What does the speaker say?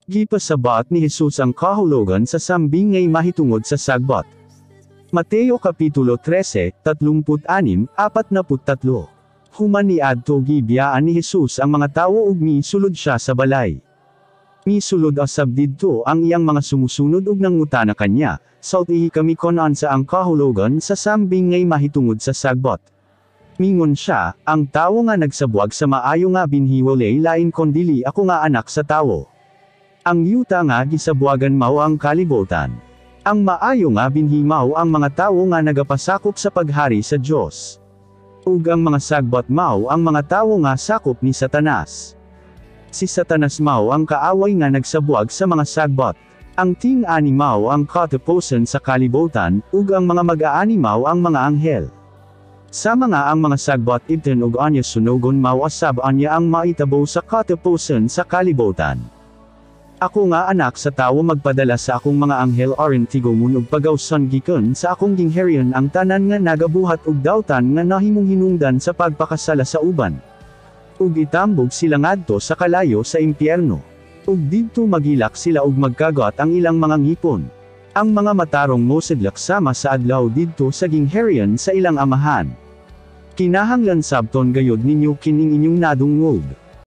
Gipasabat ni Jesus ang kahulugan sa sambing ngay mahitungod sa sagbot. Mateo Kapitulo 13, 36-43. Human ni adto gibiyaan ni Jesus ang mga tawo ug misulod siya sa balay. Misulod asab didto ang iyang mga sumusunod ug nangutana kanya, "Sautihi kami konan sa ang kahulugan sa sambing ngay mahitungod sa sagbot." Mingon siya, "Ang tawo nga nagsabuag sa maayo nga binhiwalay lain kondili ako nga anak sa tawo. Ang yuta nga gisabuagan mao ang kalibutan. Ang maayo nga binhimaw ang mga tawo nga nagapasakop sa paghari sa Dios. Ug ang mga sagbot mao ang mga tawo nga sakop ni Satanas. Si Satanas mao ang kaaway nga nagsabuag sa mga sagbot. Ang ting-ani mao ang katapusan sa kalibutan, ug ang mga mag-aani mao ang mga anghel. Sama nga ang mga sagbot ibten ug anya sunugon mao asab anya ang maitabo sa katapusan sa kalibutan. Ako nga anak sa tawo magpadala sa akong mga anghel aron tigomon ug pagawsan gikan sa akong gingharian ang tanan nga nagabuhat ug dawtan nga nahimong hinungdan sa pagpakasala sa uban. Ug itambog sila ngadto sa kalayo sa impyerno. Ug didto magilak sila ug magkagat ang ilang mga ngipon. Ang mga matarong mosidlak sama sa adlaw didto sa gingharian sa ilang amahan. Kinahanglan sabton gayud ninyo kining inyong nadungog.